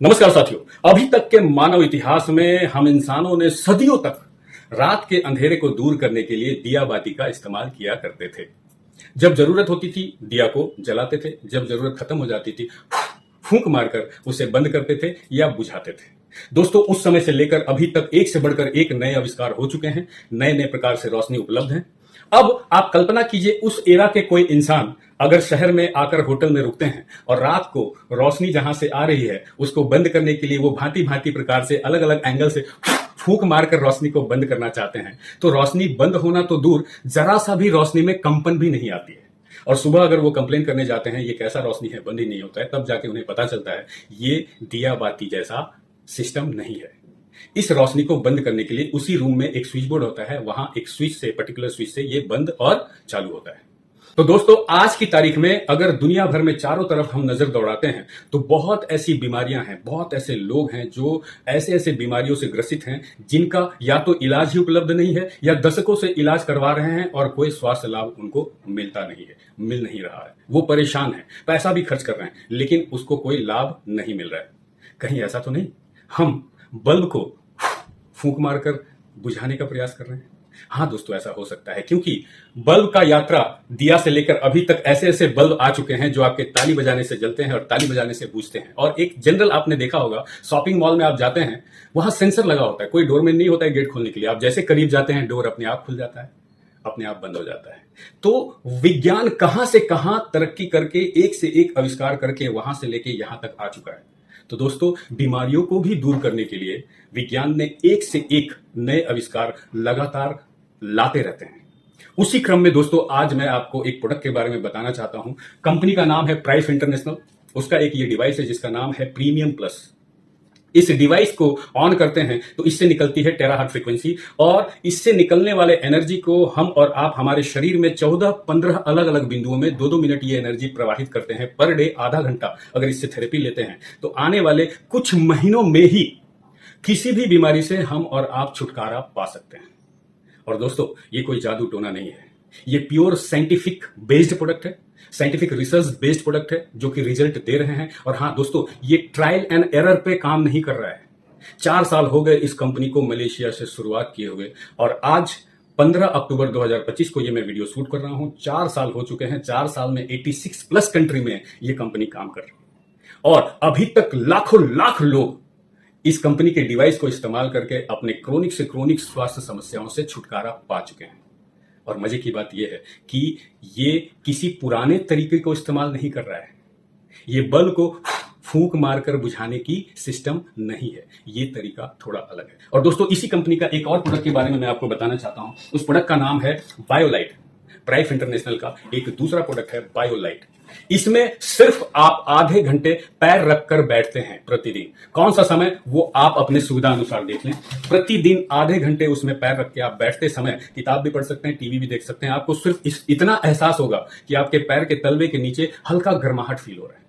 नमस्कार साथियों। अभी तक के मानव इतिहास में हम इंसानों ने सदियों तक रात के अंधेरे को दूर करने के लिए दिया बाती का इस्तेमाल किया करते थे। जब जरूरत होती थी दिया को जलाते थे, जब जरूरत खत्म हो जाती थी फूंक मारकर उसे बंद करते थे या बुझाते थे। दोस्तों, उस समय से लेकर अभी तक एक से बढ़कर एक नए आविष्कार हो चुके हैं, नए नए प्रकार से रोशनी उपलब्ध है। अब आप कल्पना कीजिए, उस एरा के कोई इंसान अगर शहर में आकर होटल में रुकते हैं और रात को रोशनी जहां से आ रही है उसको बंद करने के लिए वो भांति भांति प्रकार से अलग अलग एंगल से फूंक मारकर रोशनी को बंद करना चाहते हैं, तो रोशनी बंद होना तो दूर, जरा सा भी रोशनी में कंपन भी नहीं आती है। और सुबह अगर वो कंप्लेन करने जाते हैं ये कैसा रोशनी है, बंद ही नहीं होता है, तब जाके उन्हें पता चलता है ये दिया बाती जैसा सिस्टम नहीं है। इस रोशनी को बंद करने के लिए उसी रूम में एक स्विच बोर्ड होता है, वहां एक स्विच से, पर्टिकुलर स्विच से ये बंद और चालू होता है। तो दोस्तों, आज की तारीख में अगर दुनिया भर में चारों तरफ हम नजर दौड़ाते हैं तो बहुत ऐसी बीमारियां हैं, बहुत ऐसे लोग हैं जो ऐसे ऐसे बीमारियों से ग्रसित हैं जिनका या तो इलाज ही उपलब्ध नहीं है या दशकों से इलाज करवा रहे हैं और कोई स्वास्थ्य लाभ उनको मिलता नहीं है, मिल नहीं रहा है। वो परेशान है, पैसा भी खर्च कर रहे हैं लेकिन उसको कोई लाभ नहीं मिल रहा है। कहीं ऐसा तो नहीं हम बल्ब को फूंक मारकर बुझाने का प्रयास कर रहे हैं? हाँ दोस्तों, ऐसा हो सकता है, क्योंकि बल्ब का यात्रा दिया से लेकर अभी तक ऐसे ऐसे बल्ब आ चुके हैं जो आपके ताली बजाने से जलते हैं और ताली बजाने से बुझते हैं। और एक जनरल आपने देखा होगा, शॉपिंग मॉल में आप जाते हैं, वहां सेंसर लगा होता है, कोई डोरमैन नहीं होता है गेट खोलने के लिए। आप जैसे करीब जाते हैं डोर अपने आप खुल जाता है, अपने आप बंद हो जाता है। तो विज्ञान कहां से कहां तरक्की करके एक से एक आविष्कार करके वहां से लेके यहां तक आ चुका है। तो दोस्तों, बीमारियों को भी दूर करने के लिए विज्ञान ने एक से एक नए आविष्कार लगातार लाते रहते हैं। उसी क्रम में दोस्तों, आज मैं आपको एक प्रोडक्ट के बारे में बताना चाहता हूं। कंपनी का नाम है प्राइस इंटरनेशनल। उसका एक ये डिवाइस है जिसका नाम है प्रीमियम प्लस। इस डिवाइस को ऑन करते हैं तो इससे निकलती है टेराहर्ट्ज फ्रीक्वेंसी, और इससे निकलने वाले एनर्जी को हम और आप हमारे शरीर में 14-15 अलग अलग बिंदुओं में 2-2 मिनट ये एनर्जी प्रवाहित करते हैं पर डे, आधा घंटा। अगर इससे थेरेपी लेते हैं तो आने वाले कुछ महीनों में ही किसी भी बीमारी से हम और आप छुटकारा पा सकते हैं। और दोस्तों, ये कोई जादू टोना नहीं है, ये प्योर साइंटिफिक बेस्ड प्रोडक्ट है, साइंटिफिक रिसर्च बेस्ड प्रोडक्ट है जो कि रिजल्ट दे रहे हैं। और हां दोस्तों, ये ट्रायल एंड एरर पे काम नहीं कर रहा है। 4 साल हो गए इस कंपनी को मलेशिया से शुरुआत किए हुए, और आज 15 अक्टूबर 2025 को ये मैं वीडियो शूट कर रहा हूं। 4 साल हो चुके हैं। 4 साल में 86 प्लस कंट्री में ये कंपनी काम कर रही है, और अभी तक लाखों लाख लोग इस कंपनी के डिवाइस को इस्तेमाल करके अपने क्रोनिक से क्रोनिक स्वास्थ्य समस्याओं से छुटकारा पा चुके हैं। और मजे की बात यह है कि ये किसी पुराने तरीके को इस्तेमाल नहीं कर रहा है। ये बल्ब को फूंक मारकर बुझाने की सिस्टम नहीं है, ये तरीका थोड़ा अलग है। और दोस्तों, इसी कंपनी का एक और प्रोडक्ट के बारे में मैं आपको बताना चाहता हूं। उस प्रोडक्ट का नाम है बायोलाइट। प्राइस इंटरनेशनल का एक दूसरा प्रोडक्ट है बायोलाइट। इसमें सिर्फ आप आधे घंटे पैर रखकर बैठते हैं प्रतिदिन। कौन सा समय वो आप अपने सुविधा अनुसार देख लें। प्रतिदिन आधे घंटे उसमें पैर रख के आप बैठते समय किताब भी पढ़ सकते हैं, टीवी भी देख सकते हैं। आपको सिर्फ इतना एहसास होगा कि आपके पैर के तलवे के नीचे हल्का गर्माहट फील हो रहा है।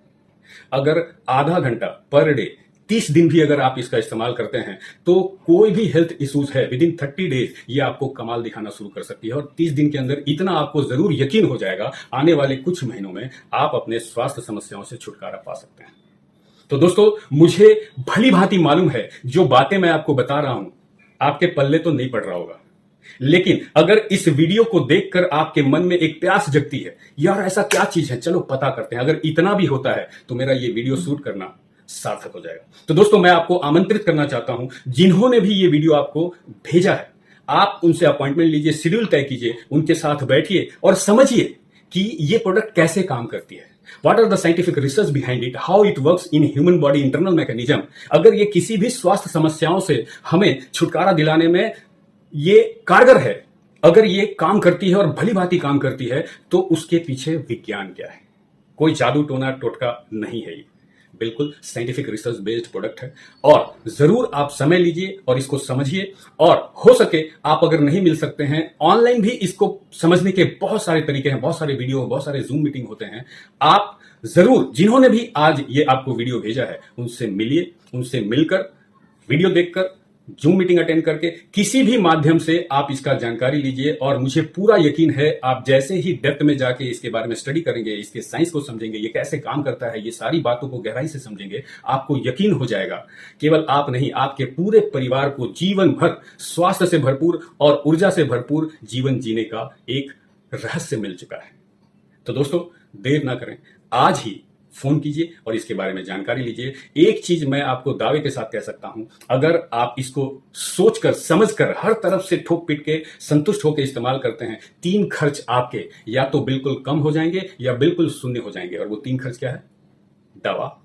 अगर आधा घंटा पर डे 30 दिन भी अगर आप इसका इस्तेमाल करते हैं तो कोई भी हेल्थ इश्यूज है, विद इन 30 डेज ये आपको कमाल दिखाना शुरू कर सकती है। और 30 दिन के अंदर इतना आपको जरूर यकीन हो जाएगा, आने वाले कुछ महीनों में आप अपने स्वास्थ्य समस्याओं से छुटकारा पा सकते हैं। तो दोस्तों, मुझे भली भांति मालूम है जो बातें मैं आपको बता रहा हूं आपके पल्ले तो नहीं पड़ रहा होगा, लेकिन अगर इस वीडियो को देखकर आपके मन में एक प्यास जगती है, यार ऐसा क्या चीज है, चलो पता करते हैं, अगर इतना भी होता है तो मेरा ये वीडियो शूट करना सार्थक हो जाएगा। तो दोस्तों, मैं आपको आमंत्रित करना चाहता हूं, जिन्होंने भी ये वीडियो आपको भेजा है, आप उनसे अपॉइंटमेंट लीजिए, शेड्यूल तय कीजिए, उनके साथ बैठिए और समझिए कि ये प्रोडक्ट कैसे काम करती है। What are the scientific research behind it? How it works in human body internal mechanism? अगर ये किसी भी स्वास्थ्य समस्याओं से हमें छुटकारा दिलाने में ये कारगर है, अगर ये काम करती है और भली भांति काम करती है, तो उसके पीछे विज्ञान क्या है। कोई जादू टोना टोटका नहीं है, ये बिल्कुल साइंटिफिक रिसर्च बेस्ड प्रोडक्ट है। और जरूर आप समय लीजिए और इसको समझिए, और हो सके आप अगर नहीं मिल सकते हैं, ऑनलाइन भी इसको समझने के बहुत सारे तरीके हैं, बहुत सारे वीडियो, बहुत सारे जूम मीटिंग होते हैं। आप जरूर, जिन्होंने भी आज ये आपको वीडियो भेजा है, उनसे मिलिए, उनसे मिलकर, वीडियो देखकर जूम मीटिंग अटेंड करके किसी भी माध्यम से आप इसका जानकारी लीजिए। और मुझे पूरा यकीन है आप जैसे ही डेप्थ में जाके इसके बारे में स्टडी करेंगे, इसके साइंस को समझेंगे, ये कैसे काम करता है, ये सारी बातों को गहराई से समझेंगे, आपको यकीन हो जाएगा केवल आप नहीं, आपके पूरे परिवार को जीवन भर स्वास्थ्य से भरपूर और ऊर्जा से भरपूर जीवन जीने का एक रहस्य मिल चुका है। तो दोस्तों, देर ना करें, आज ही फोन कीजिए और इसके बारे में जानकारी लीजिए। एक चीज मैं आपको दावे के साथ कह सकता हूं, अगर आप इसको सोचकर समझकर हर तरफ से ठोक पीट के संतुष्ट होकर इस्तेमाल करते हैं, 3 खर्च आपके या तो बिल्कुल कम हो जाएंगे या बिल्कुल शून्य हो जाएंगे। और वो 3 खर्च क्या है? दवा,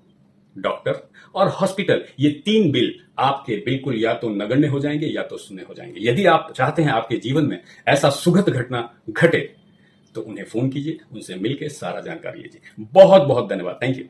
डॉक्टर और हॉस्पिटल। ये 3 बिल आपके बिल्कुल या तो नगण्य हो जाएंगे या तो शून्य हो जाएंगे। यदि आप चाहते हैं आपके जीवन में ऐसा सुखद घटना घटे तो उन्हें फोन कीजिए, उनसे मिलकर सारा जानकारी लीजिए। बहुत बहुत धन्यवाद। Thank you.